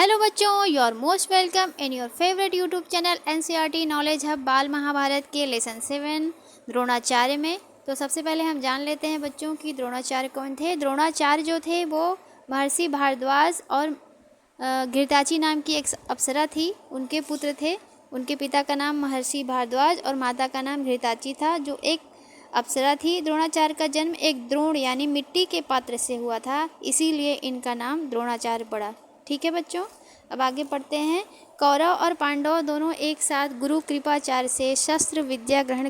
Hello बच्चों, you are most welcome in your favourite YouTube channel NCERT knowledge hub Bal Mahabharat के lesson 7 Dronacharya में। तो सबसे पहले हम जान लेते हैं बच्चों कि द्रोणाचार्य कौन थे। द्रोणाचार्य जो थे वो महर्षि भारद्वाज और घृताची नाम की एक अप्सरा थी, उनके पुत्र थे। उनके पिता का नाम महर्षि भारद्वाज और माता का नाम घृताची था, जो एक अप्सरा थी। द्रोणाचार्य का जन्म एक द्रोण यानी मिट्टी के पात्र से हुआ था, इसीलिए इनका नाम द्रोणाचार्य पड़ा। ठीक है बच्चों, अब आगे पढ़ते हैं। कौरव और पांडव दोनों एक साथ गुरु कृपाचार्य से शस्त्र विद्या ग्रहण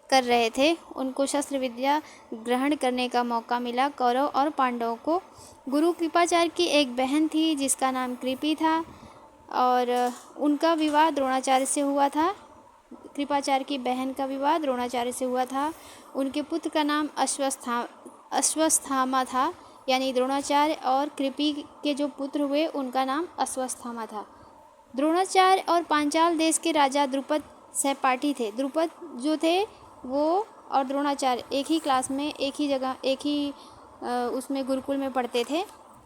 कर रहे थे। उनको शस्त्र विद्या ग्रहण करने का मौका मिला। कौरव और पांडवों को गुरु कृपाचार्य की एक बहन थी जिसका नाम कृपि था और उनका विवाह द्रोणाचार्य से हुआ था। कृपाचार्य की बहन का विवाह द्रोणाचार्य से हुआ था। उनके पुत्र का नाम अश्वस्थामा था, यानी द्रोणाचार्य और कृपि के जो पुत्र हुए उनका नाम अश्वस्थामा था। द्रोणाचार्य और पांचाल देश के राजा द्रुपद सहपाठी थे। द्रुपद जो थे वो और द्रोणाचार्य एक ही क्लास में, एक ही जगह, एक ही उसमें गुरुकुल में पढ़ते थे,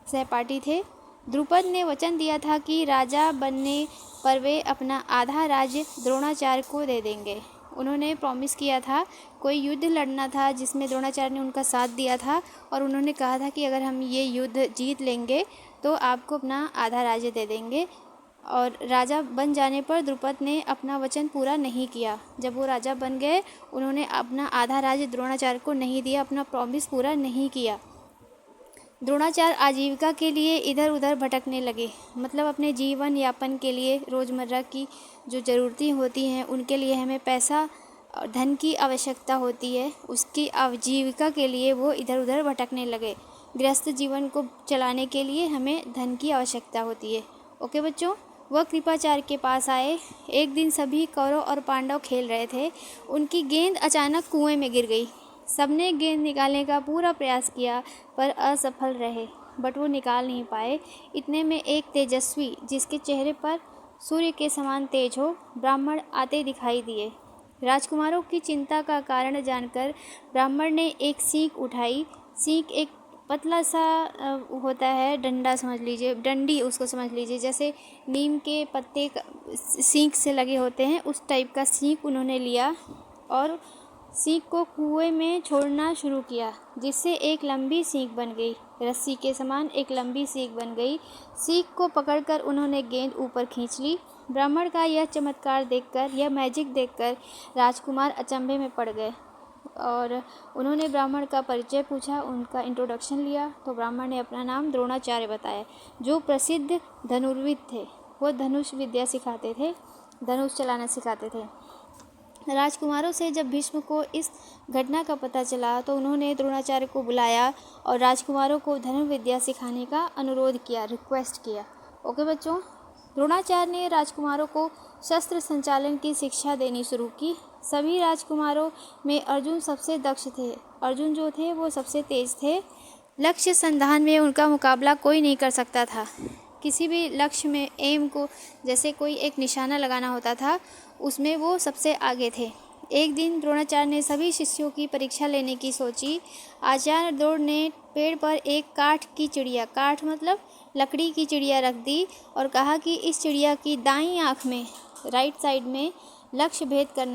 सहपाठी थे। द्रुपद ने वचन दिया था कि राजा बनने पर वे अपना आधा राज्य द्रोणाचार्य को दे देंगे। उन्होंने प्रॉमिस किया था, कोई युद्ध लड़ना था जिसमें द्रोणाचार्य ने उनका साथ दिया था और उन्होंने कहा था कि अगर हम ये युद्ध जीत लेंगे तो आपको अपना आधा राज्य दे देंगे। और राजा बन जाने पर द्रुपद ने अपना वचन पूरा नहीं किया। जब वो राजा बन गए, उन्होंने अपना आधा राज्य द्रोणाचार्य को नहीं दिया, अपना प्रॉमिस पूरा नहीं किया। द्रोणाचार्य आजीविका के लिए इधर उधर भटकने लगे, मतलब अपने जीवन यापन के लिए, रोज़मर्रा की जो ज़रूरतें होती हैं उनके लिए हमें पैसा और धन की आवश्यकता होती है, उसकी आजीविका के लिए वो इधर उधर भटकने लगे। गृहस्थ जीवन को चलाने के लिए हमें धन की आवश्यकता होती है। ओके बच्चों, वह कृपाचार्य के पास आए। एक दिन सभी कौरव और पांडव खेल रहे थे। उनकी गेंद अचानक कुएं में गिर गई। सबने गेंद निकालने का पूरा प्रयास किया पर असफल रहे, बट वो निकाल नहीं पाए। इतने में एक तेजस्वी, जिसके चेहरे पर सूर्य के समान तेज हो, ब्राह्मण आते दिखाई दिए। राजकुमारों की चिंता का कारण जानकर ब्राह्मण ने एक सीख उठाई। सीख एक पतला सा होता है, डंडा समझ लीजिए, डंडी उसको समझ लीजिए, जैसे नीम के पत्ते सीख से लगे होते हैं, उस टाइप का सीख उन्होंने लिया और सीख को कुएं में छोड़ना शुरू किया, जिससे एक लंबी सीख बन गई। रस्सी के समान एक लंबी सीख बन गई। सीख को पकड़कर उन्होंने गेंद ऊपर खींच ली। ब्राह्मण का यह चमत्कार देखकर, यह मैजिक देखकर राजकुमार अचंभे में पड़ गए और उन्होंने ब्राह्मण का परिचय पूछा, उनका इंट्रोडक्शन लिया। तो ब्राह्मण ने अपना नाम द्रोणाचार्य बताया, जो प्रसिद्ध धनुर्विद थे। वो धनुष विद्या सिखाते थे, धनुष चलाना सिखाते थे। राजकुमारों से जब भीष्म को इस घटना का पता चला तो उन्होंने द्रोणाचार्य को बुलाया और राजकुमारों को धनुर्विद्या सिखाने का अनुरोध किया, रिक्वेस्ट किया। ओके बच्चों, द्रोणाचार्य ने राजकुमारों को शस्त्र संचालन की शिक्षा देनी शुरू की। सभी राजकुमारों में अर्जुन सबसे दक्ष थे। अर्जुन जो थे वो सबसे तेज थे। लक्ष्य संधान में उनका मुकाबला कोई नहीं कर सकता था। किसी भी लक्ष्य में, एम को, जैसे कोई एक निशाना लगाना होता था, उसमें वो सबसे आगे थे। एक दिन द्रोणाचार्य ने सभी शिष्यों की परीक्षा लेने की सोची। आचार्य द्रोण ने पेड़ पर एक काठ की चिड़िया, काठ मतलब लकड़ी की चिड़िया रख दी और कहा कि इस चिड़िया की दाईं आँख में, राइट साइड में लक्ष्य भेद करना